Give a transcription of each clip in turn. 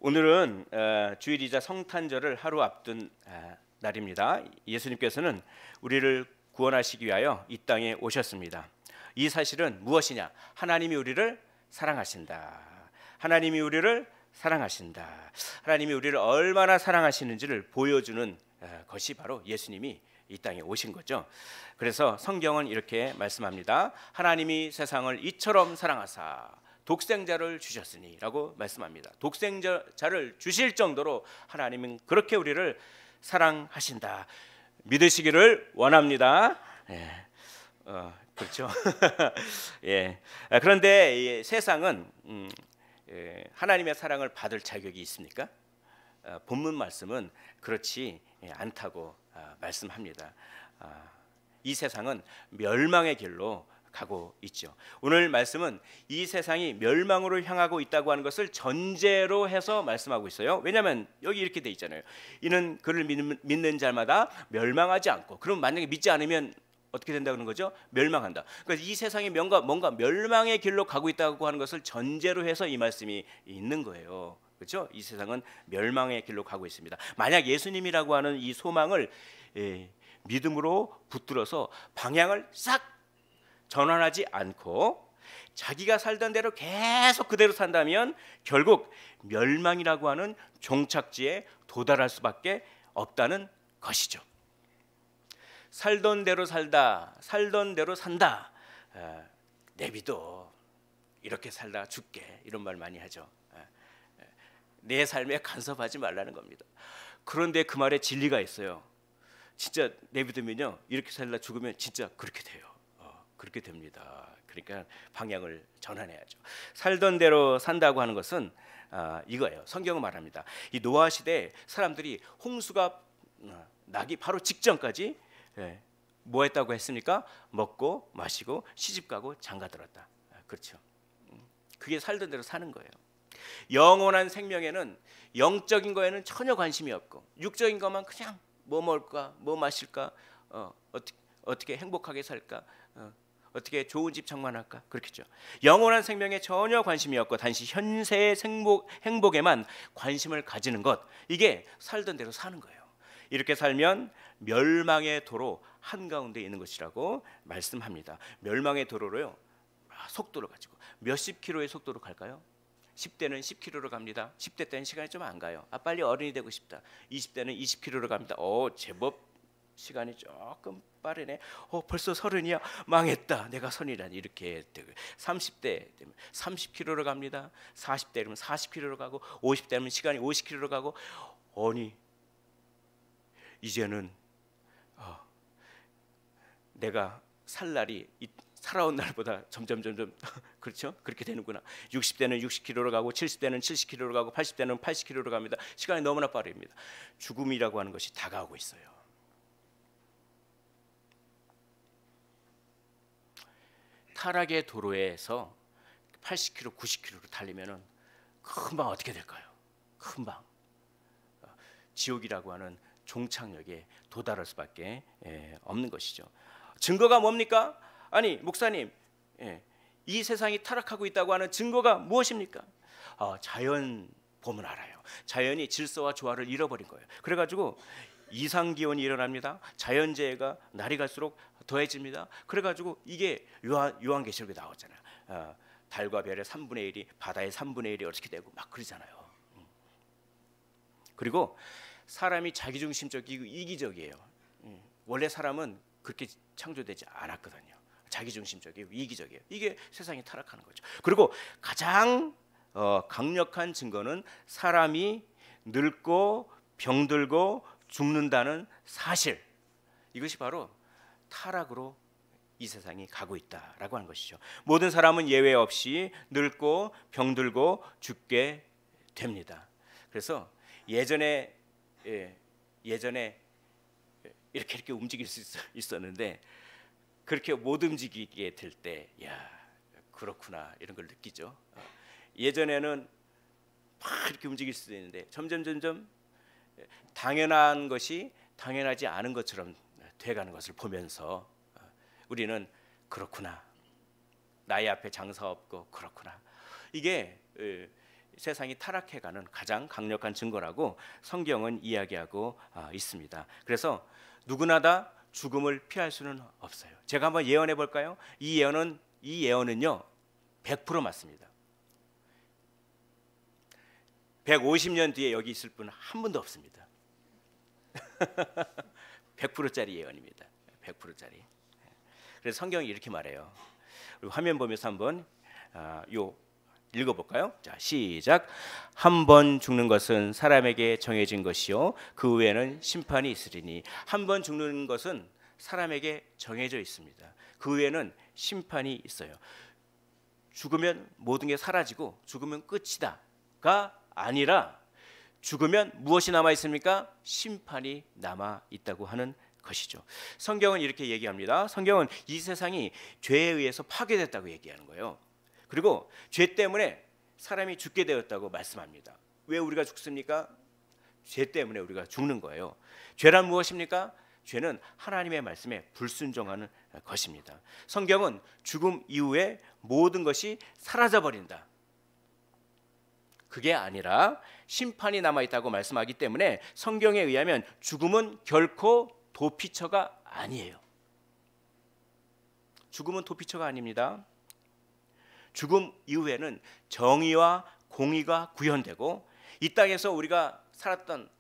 오늘은 주일이자 성탄절을 하루 앞둔 날입니다. 예수님께서는 우리를 구원하시기 위하여 이 땅에 오셨습니다. 이 사실은 무엇이냐? 하나님이 우리를 사랑하신다. 하나님이 우리를 사랑하신다. 하나님이 우리를 얼마나 사랑하시는지를 보여주는 것이 바로 예수님이 이 땅에 오신 거죠. 그래서 성경은 이렇게 말씀합니다. 하나님이 세상을 이처럼 사랑하사 독생자를 주셨으니라고 말씀합니다. 독생자를 주실 정도로 하나님은 그렇게 우리를 사랑하신다. 믿으시기를 원합니다. 그렇죠. 예. 그런데 세상은 하나님의 사랑을 받을 자격이 있습니까? 본문 말씀은 그렇지 않다고 말씀합니다. 이 세상은 멸망의 길로 가고 있죠. 오늘 말씀은 이 세상이 멸망으로 향하고 있다고 하는 것을 전제로 해서 말씀하고 있어요. 왜냐하면 여기 이렇게 돼 있잖아요. 이는 그를 믿는 자마다 멸망하지 않고, 그럼 만약에 믿지 않으면 어떻게 된다는 거죠? 멸망한다. 그러니까 이 세상이 뭔가 멸망의 길로 가고 있다고 하는 것을 전제로 해서 이 말씀이 있는 거예요. 그렇죠? 이 세상은 멸망의 길로 가고 있습니다. 만약 예수님이라고 하는 이 소망을 믿음으로 붙들어서 방향을 싹 전환하지 않고 자기가 살던 대로 계속 그대로 산다면 결국 멸망이라고 하는 종착지에 도달할 수밖에 없다는 것이죠. 살던 대로 살다, 살던 대로 산다. 내비도 이렇게 살다 죽게, 이런 말 많이 하죠. 내 삶에 간섭하지 말라는 겁니다. 그런데 그 말에 진리가 있어요. 진짜 내비두면요, 이렇게 살다 죽으면 진짜 그렇게 돼요. 그렇게 됩니다. 그러니까 방향을 전환해야죠. 살던 대로 산다고 하는 것은 이거예요. 성경은 말합니다. 이 노아 시대 사람들이 홍수가 나기 바로 직전까지 뭐 했다고 했습니까? 먹고 마시고 시집가고 장가들었다. 그렇죠. 그게 살던 대로 사는 거예요. 영원한 생명에는, 영적인 거에는 전혀 관심이 없고 육적인 것만 그냥 뭐 먹을까, 뭐 마실까, 어떻게 행복하게 살까, 어떻게 좋은 집 장만할까, 그렇겠죠. 영원한 생명에 전혀 관심이 없고 단지 현세의 행복에만 관심을 가지는 것, 이게 살던 대로 사는 거예요. 이렇게 살면 멸망의 도로 한가운데 있는 것이라고 말씀합니다. 멸망의 도로로요, 속도를 가지고 몇십 킬로의 속도로 갈까요? 10대는 10km로 갑니다. 10대 때는 시간이 좀 안 가요. 빨리 어른이 되고 싶다. 20대는 20km로 갑니다. 제법 시간이 조금 빠르네. 벌써 30이야. 망했다. 내가 선이라니. 이렇게 되고 30대 되면 30km로 갑니다. 40대 되면 40km로 가고 50대 되면 시간이 50km로 가고, 이제는 내가 살 날이 살아온 날보다 점점 그렇죠? 그렇게 되는구나. 60대는 60km로 가고 70대는 70km로 가고 80대는 80km로 갑니다. 시간이 너무나 빠릅니다. 죽음이라고 하는 것이 다가오고 있어요. 타락의 도로에서 80km, 90km로 달리면은 금방 어떻게 될까요? 금방 지옥이라고 하는 종착역에 도달할 수밖에 없는 것이죠. 증거가 뭡니까? 아니 목사님, 이 세상이 타락하고 있다고 하는 증거가 무엇입니까? 자연 보면 알아요. 자연이 질서와 조화를 잃어버린 거예요. 그래가지고 이상기온이 일어납니다. 자연재해가 날이 갈수록 더해집니다. 그래가지고 이게 요한계시록에 나오잖아요. 달과 별의 3분의 1이 바다의 3분의 1이 어떻게 되고 막 그러잖아요. 그리고 사람이 자기중심적이고 이기적이에요. 원래 사람은 그렇게 창조되지 않았거든요. 자기중심적이고 이기적이에요. 이게 세상이 타락하는 거죠. 그리고 가장 강력한 증거는 사람이 늙고 병들고 죽는다는 사실, 이것이 바로 타락으로 이 세상이 가고 있다라고 하는 것이죠. 모든 사람은 예외 없이 늙고 병들고 죽게 됩니다. 그래서 예전에 이렇게 움직일 수 있었는데 그렇게 못 움직이게 될 때, 그렇구나, 이런 걸 느끼죠. 예전에는 막 이렇게 움직일 수도 있는데 점점 당연한 것이 당연하지 않은 것처럼 돼가는 것을 보면서 우리는 그렇구나, 나의 앞에 장사 없고 그렇구나, 이게 세상이 타락해가는 가장 강력한 증거라고 성경은 이야기하고 있습니다. 그래서 누구나 다 죽음을 피할 수는 없어요. 제가 한번 예언해 볼까요? 이 예언은요 100% 맞습니다. 150년 뒤에 여기 있을 분 한 분도 없습니다. 100%짜리 예언입니다. 100%짜리. 그래서 성경이 이렇게 말해요. 우리 화면 보면서 한번 읽어볼까요? 자, 시작. 한 번 죽는 것은 사람에게 정해진 것이요 그 후에는 심판이 있으리니. 한 번 죽는 것은 사람에게 정해져 있습니다. 그 후에는 심판이 있어요. 죽으면 모든 게 사라지고 죽으면 끝이다가 아니라 죽으면 무엇이 남아 있습니까? 심판이 남아 있다고 하는 것이죠. 성경은 이렇게 얘기합니다. 성경은 이 세상이 죄에 의해서 파괴됐다고 얘기하는 거예요. 그리고 죄 때문에 사람이 죽게 되었다고 말씀합니다. 왜 우리가 죽습니까? 죄 때문에 우리가 죽는 거예요. 죄란 무엇입니까? 죄는 하나님의 말씀에 불순종하는 것입니다. 성경은 죽음 이후에 모든 것이 사라져 버린다. 그게 아니라 심판이 남아있다고 말씀하기 때문에 성경에 의하면 죽음은 결코 도피처가 아니에요. 죽음은 도피처가 아닙니다. 죽음 이후에는 정의와 공의가 구현되고 이 땅에서 우리가 살았던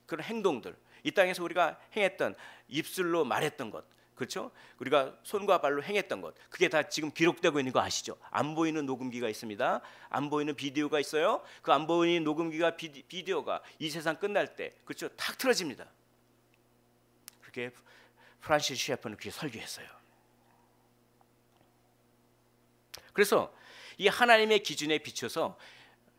그런 행동들, 이 땅에서 우리가 행했던 입술로 말했던 것, 그렇죠? 우리가 손과 발로 행했던 것, 그게 다 지금 기록되고 있는 거 아시죠? 안 보이는 녹음기가 있습니다. 안 보이는 비디오가 있어요. 그 안 보이는 녹음기가 비디오가 이 세상 끝날 때, 그렇죠? 탁 틀어집니다. 그렇게 프란시스 셰퍼는 그렇게 설교했어요. 그래서 이 하나님의 기준에 비춰서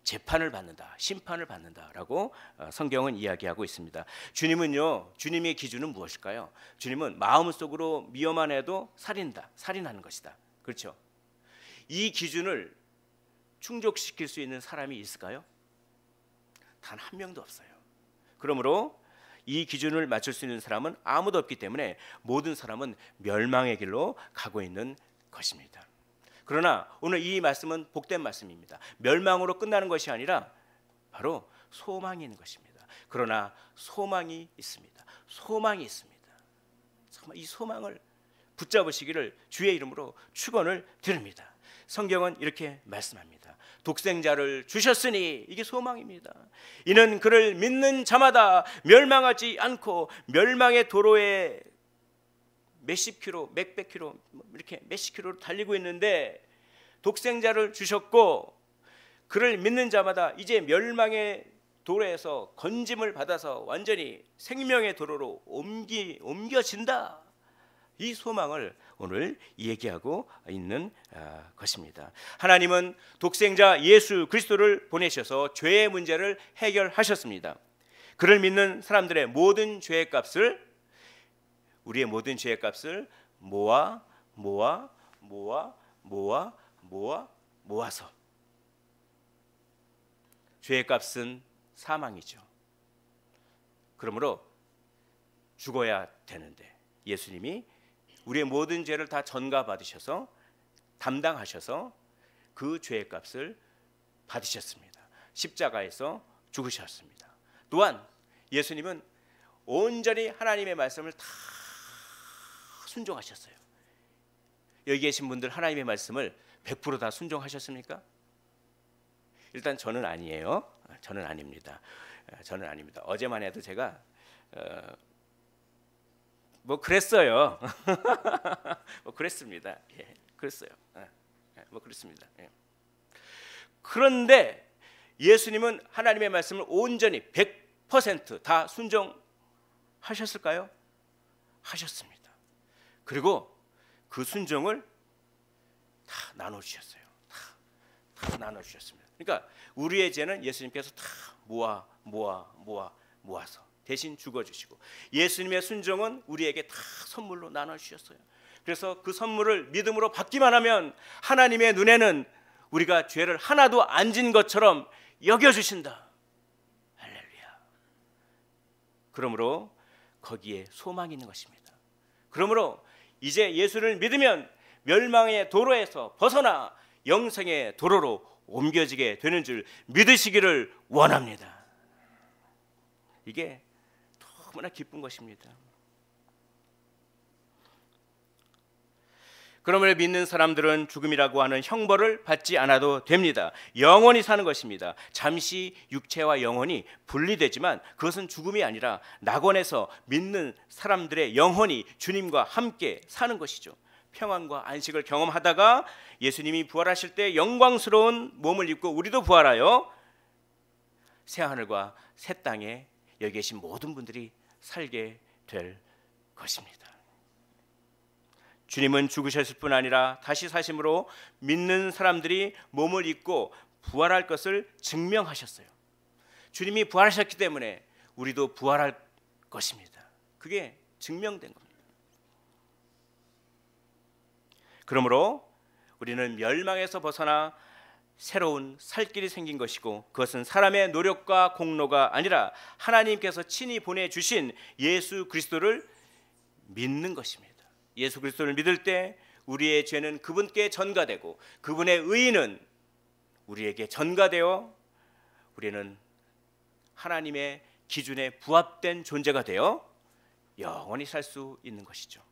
재판을 받는다, 심판을 받는다라고 성경은 이야기하고 있습니다. 주님의 기준은 무엇일까요? 주님은 마음속으로 미워만 해도 살인하는 것이다. 그렇죠? 이 기준을 충족시킬 수 있는 사람이 있을까요? 단 한 명도 없어요. 그러므로 이 기준을 맞출 수 있는 사람은 아무도 없기 때문에 모든 사람은 멸망의 길로 가고 있는 것입니다. 그러나 오늘 이 말씀은 복된 말씀입니다. 멸망으로 끝나는 것이 아니라 바로 소망이 있는 것입니다. 그러나 소망이 있습니다. 소망이 있습니다. 이 소망을 붙잡으시기를 주의 이름으로 축원을 드립니다. 성경은 이렇게 말씀합니다. 독생자를 주셨으니, 이게 소망입니다. 이는 그를 믿는 자마다 멸망하지 않고 멸망의 도로에 몇십 킬로, 몇백 킬로, 이렇게 몇십 킬로를 달리고 있는데 독생자를 주셨고 그를 믿는 자마다 이제 멸망의 도로에서 건짐을 받아서 완전히 생명의 도로로 옮겨진다. 이 소망을 오늘 얘기하고 있는 것입니다. 하나님은 독생자 예수 그리스도를 보내셔서 죄의 문제를 해결하셨습니다. 그를 믿는 사람들의 모든 죄의 값을, 우리의 모든 죄의 값을 모아서, 죄의 값은 사망이죠. 그러므로 죽어야 되는데 예수님이 우리의 모든 죄를 다 전가받으셔서 담당하셔서 그 죄의 값을 받으셨습니다. 십자가에서 죽으셨습니다. 또한 예수님은 온전히 하나님의 말씀을 다 순종하셨어요. 여기 계신 분들 하나님의 말씀을 100% 다 순종하셨습니까? 일단 저는 아니에요. 저는 아닙니다. 저는 아닙니다. 어제만 해도 제가 뭐 그랬어요. 뭐 그랬습니다. 예, 그랬어요. 뭐 그랬습니다. 예. 그런데 예수님은 하나님의 말씀을 온전히 100% 다 순종하셨을까요? 하셨습니다. 그리고 그 순종을 다 나눠주셨어요. 다 나눠주셨습니다. 그러니까 우리의 죄는 예수님께서 다 모아서 대신 죽어주시고, 예수님의 순종은 우리에게 다 선물로 나눠주셨어요. 그래서 그 선물을 믿음으로 받기만 하면 하나님의 눈에는 우리가 죄를 하나도 안 진 것처럼 여겨주신다. 할렐루야. 그러므로 거기에 소망이 있는 것입니다. 그러므로 이제 예수를 믿으면 멸망의 도로에서 벗어나 영생의 도로로 옮겨지게 되는 줄 믿으시기를 원합니다. 이게 너무나 기쁜 것입니다. 그러므로 믿는 사람들은 죽음이라고 하는 형벌을 받지 않아도 됩니다. 영원히 사는 것입니다. 잠시 육체와 영혼이 분리되지만 그것은 죽음이 아니라 낙원에서 믿는 사람들의 영혼이 주님과 함께 사는 것이죠. 평안과 안식을 경험하다가 예수님이 부활하실 때 영광스러운 몸을 입고 우리도 부활하여 새하늘과 새 땅에 여기 계신 모든 분들이 살게 될 것입니다. 주님은 죽으셨을 뿐 아니라 다시 사심으로 믿는 사람들이 몸을 입고 부활할 것을 증명하셨어요. 주님이 부활하셨기 때문에 우리도 부활할 것입니다. 그게 증명된 겁니다. 그러므로 우리는 멸망에서 벗어나 새로운 살 길이 생긴 것이고 그것은 사람의 노력과 공로가 아니라 하나님께서 친히 보내주신 예수 그리스도를 믿는 것입니다. 예수 그리스도를 믿을 때 우리의 죄는 그분께 전가되고 그분의 의는 우리에게 전가되어 우리는 하나님의 기준에 부합된 존재가 되어 영원히 살 수 있는 것이죠.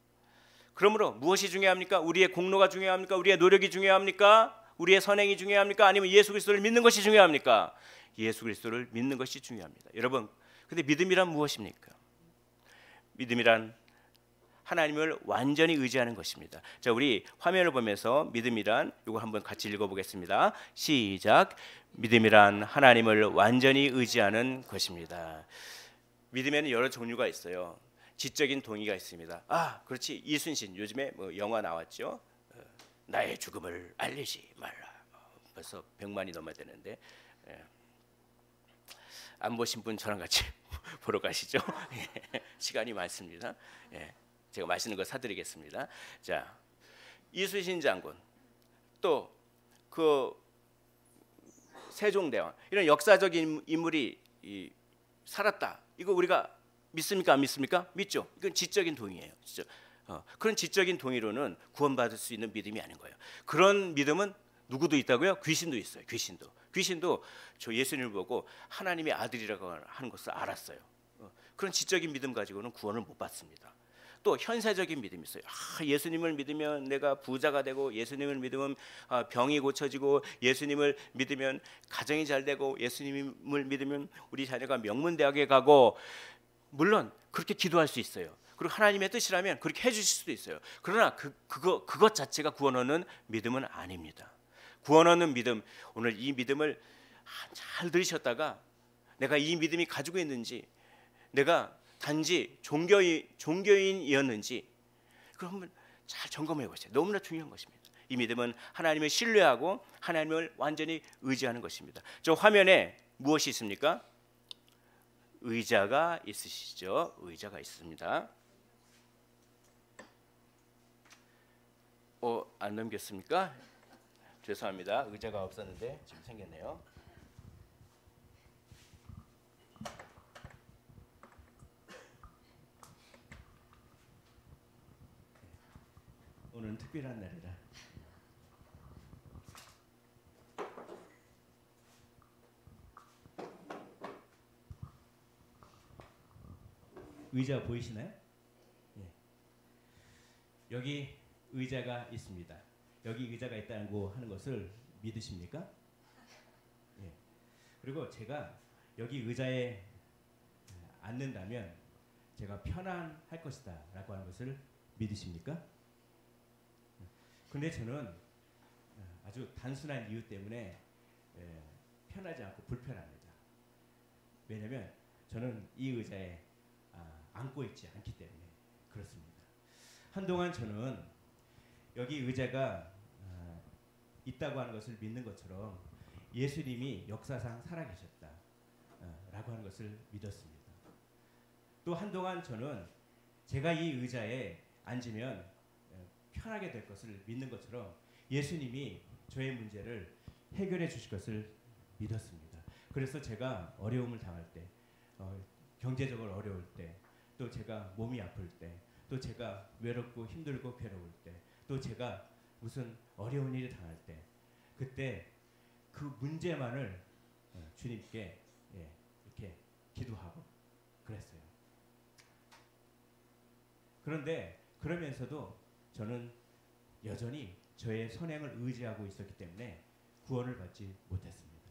그러므로 무엇이 중요합니까? 우리의 공로가 중요합니까? 우리의 노력이 중요합니까? 우리의 선행이 중요합니까? 아니면 예수 그리스도를 믿는 것이 중요합니까? 예수 그리스도를 믿는 것이 중요합니다. 여러분, 근데 믿음이란 무엇입니까? 믿음이란 하나님을 완전히 의지하는 것입니다. 자, 우리 화면을 보면서 믿음이란 이거 한번 같이 읽어보겠습니다. 시작. 믿음이란 하나님을 완전히 의지하는 것입니다. 믿음에는 여러 종류가 있어요. 지적인 동의가 있습니다. 아, 그렇지. 이순신 요즘에 뭐 영화 나왔죠. 나의 죽음을 알리지 말라. 벌써 100만이 넘어야 되는데 안 보신 분 저랑 같이 보러 가시죠. 시간이 많습니다. 제가 맛있는 거 사드리겠습니다. 자, 이순신 장군, 또 그 세종대왕 이런 역사적인 인물이 살았다. 이거 우리가 믿습니까? 안 믿습니까? 믿죠. 이건 지적인 동의예요. 진짜. 그런 지적인 동의로는 구원받을 수 있는 믿음이 아닌 거예요. 그런 믿음은 누구도 있다고요? 귀신도 있어요. 귀신도 저 예수님을 보고 하나님의 아들이라고 하는 것을 알았어요. 그런 지적인 믿음 가지고는 구원을 못 받습니다. 또 현세적인 믿음이 있어요. 예수님을 믿으면 내가 부자가 되고 예수님을 믿으면 병이 고쳐지고 예수님을 믿으면 가정이 잘 되고 예수님을 믿으면 우리 자녀가 명문대학에 가고 물론 그렇게 기도할 수 있어요. 그리고 하나님의 뜻이라면 그렇게 해주실 수도 있어요. 그러나 그것 자체가 구원 얻는 믿음은 아닙니다. 구원 얻는 믿음, 오늘 이 믿음을 잘 들으셨다가 내가 이 믿음이 가지고 있는지 내가 단지 종교인이었는지 그걸 한번 잘 점검해 보세요. 너무나 중요한 것입니다. 이 믿음은 하나님을 신뢰하고 하나님을 완전히 의지하는 것입니다. 저 화면에 무엇이 있습니까? 의자가 있으시죠? 의자가 있습니다. 안 넘겼습니까? 죄송합니다. 의자가 없었는데 지금 생겼네요. 오늘은 특별한 날이라. 의자 보이시나요? 예. 여기 의자가 있습니다. 여기 의자가 있다고 하는 것을 믿으십니까? 예. 그리고 제가 여기 의자에 앉는다면 제가 편안할 것이다 라고 하는 것을 믿으십니까? 근데 저는 아주 단순한 이유 때문에 편하지 않고 불편합니다. 왜냐하면 저는 이 의자에 앉고 있지 않기 때문에 그렇습니다. 한동안 저는 여기 의자가 있다고 하는 것을 믿는 것처럼 예수님이 역사상 살아계셨다 라고 하는 것을 믿었습니다. 또 한동안 저는 제가 이 의자에 앉으면 편하게 될 것을 믿는 것처럼 예수님이 저의 문제를 해결해 주실 것을 믿었습니다. 그래서 제가 어려움을 당할 때, 경제적으로 어려울 때, 또 제가 몸이 아플 때, 또 제가 외롭고 힘들고 괴로울 때, 또 제가 무슨 어려운 일을 당할 때, 그때 그 문제만을 주님께 이렇게 기도하고 그랬어요. 그런데 그러면서도 저는 여전히 저의 선행을 의지하고 있었기 때문에 구원을 받지 못했습니다.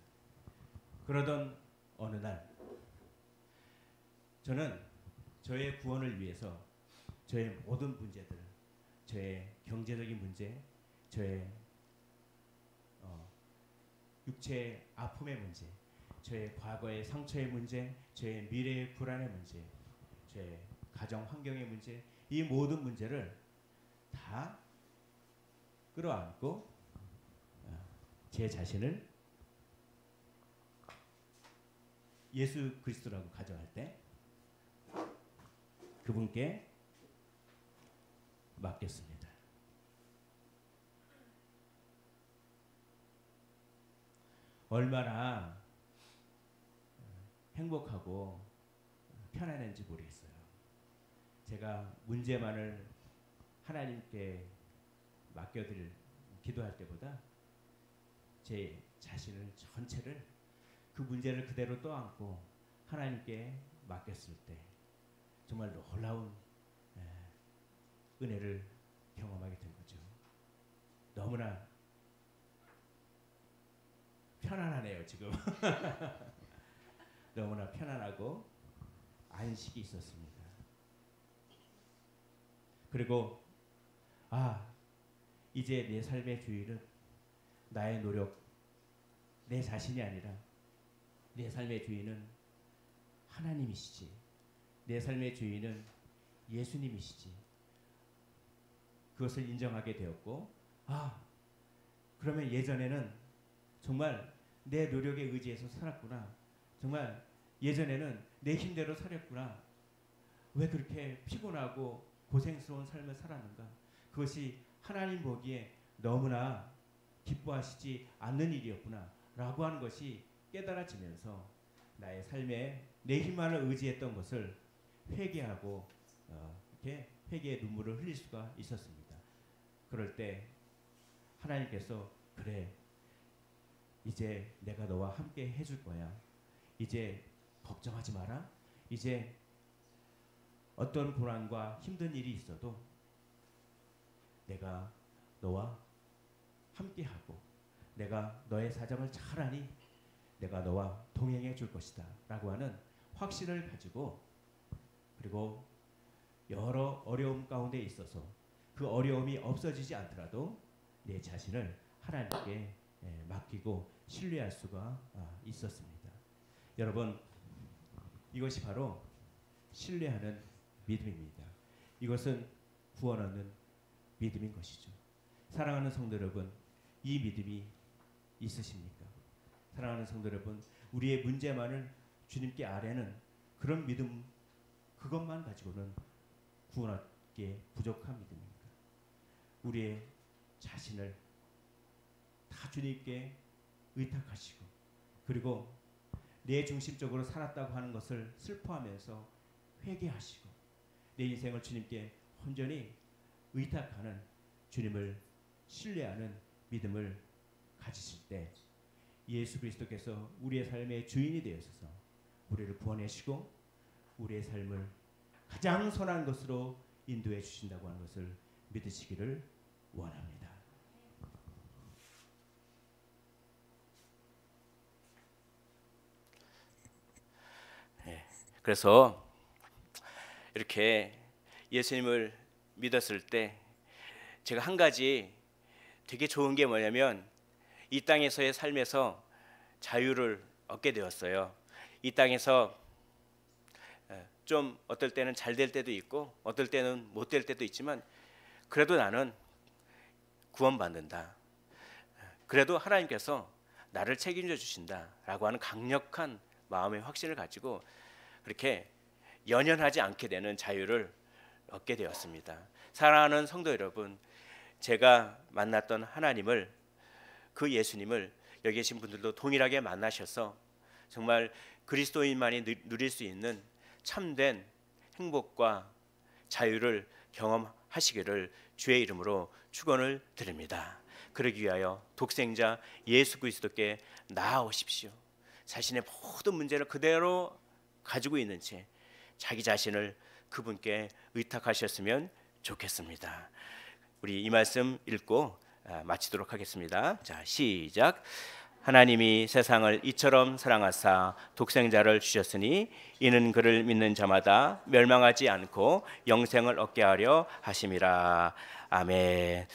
그러던 어느 날 저는 저의 구원을 위해서 저의 모든 문제들, 저의 경제적인 문제, 저의 육체의 아픔의 문제, 저의 과거의 상처의 문제, 저의 미래의 불안의 문제, 저의 가정 환경의 문제, 이 모든 문제를 다 끌어안고 제 자신을 예수 그리스도라고 가정할 때 그분께 맡겼습니다. 얼마나 행복하고 편안한지 모르겠어요. 제가 문제만을 하나님께 맡겨드릴 기도할 때보다 제 자신을 전체를 그 문제를 그대로 떠안고 하나님께 맡겼을 때 정말 놀라운 은혜를 경험하게 된 거죠. 너무나 편안하네요 지금. 너무나 편안하고 안식이 있었습니다. 그리고 이제 내 삶의 주인은 나의 노력, 내 자신이 아니라 내 삶의 주인은 하나님이시지, 내 삶의 주인은 예수님이시지. 그것을 인정하게 되었고, 그러면 예전에는 정말 내 노력에 의지해서 살았구나. 정말 예전에는 내 힘대로 살았구나. 왜 그렇게 피곤하고 고생스러운 삶을 살았는가. 그것이 하나님 보기에 너무나 기뻐하시지 않는 일이었구나 라고 하는 것이 깨달아지면서 나의 삶에 내 힘만을 의지했던 것을 회개하고 이렇게 회개의 눈물을 흘릴 수가 있었습니다. 그럴 때 하나님께서 그래, 이제 내가 너와 함께 해줄 거야. 이제 걱정하지 마라. 이제 어떤 고난과 힘든 일이 있어도 내가 너와 함께하고 내가 너의 사정을 잘 아니 내가 너와 동행해 줄 것이다 라고 하는 확신을 가지고, 그리고 여러 어려움 가운데 있어서 그 어려움이 없어지지 않더라도 내 자신을 하나님께 맡기고 신뢰할 수가 있었습니다. 여러분, 이것이 바로 신뢰하는 믿음입니다. 이것은 구원 얻는 믿음인 것이죠. 사랑하는 성도 여러분, 이 믿음이 있으십니까? 사랑하는 성도 여러분, 우리의 문제만을 주님께 아뢰는 그런 믿음, 그것만 가지고는 구원하기에 부족한 믿음입니다. 우리의 자신을 다 주님께 의탁하시고, 그리고 내 중심적으로 살았다고 하는 것을 슬퍼하면서 회개하시고 내 인생을 주님께 온전히 의탁하는, 주님을 신뢰하는 믿음을 가지실 때 예수 그리스도께서 우리의 삶의 주인이 되어서 우리를 구원하시고 우리의 삶을 가장 선한 것으로 인도해 주신다고 하는 것을 믿으시기를 원합니다. 그래서 이렇게 예수님을 믿었을 때 제가 한 가지 되게 좋은 게 뭐냐면 이 땅에서의 삶에서 자유를 얻게 되었어요. 이 땅에서 좀 어떨 때는 잘 될 때도 있고 어떨 때는 못 될 때도 있지만 그래도 나는 구원받는다. 그래도 하나님께서 나를 책임져 주신다라고 하는 강력한 마음의 확신을 가지고 그렇게 연연하지 않게 되는 자유를 얻게 되었습니다. 사랑하는 성도 여러분, 제가 만났던 하나님을, 그 예수님을 여기 계신 분들도 동일하게 만나셔서 정말 그리스도인만이 누릴 수 있는 참된 행복과 자유를 경험하시기를 주의 이름으로 축원을 드립니다. 그러기 위하여 독생자 예수 그리스도께 나아오십시오. 자신의 모든 문제를 그대로 가지고 있는 채 자기 자신을 그분께 의탁하셨으면 좋겠습니다. 우리 이 말씀 읽고 마치도록 하겠습니다. 자, 시작. 하나님이 세상을 이처럼 사랑하사 독생자를 주셨으니 이는 그를 믿는 자마다 멸망하지 않고 영생을 얻게 하려 하심이라. 아멘.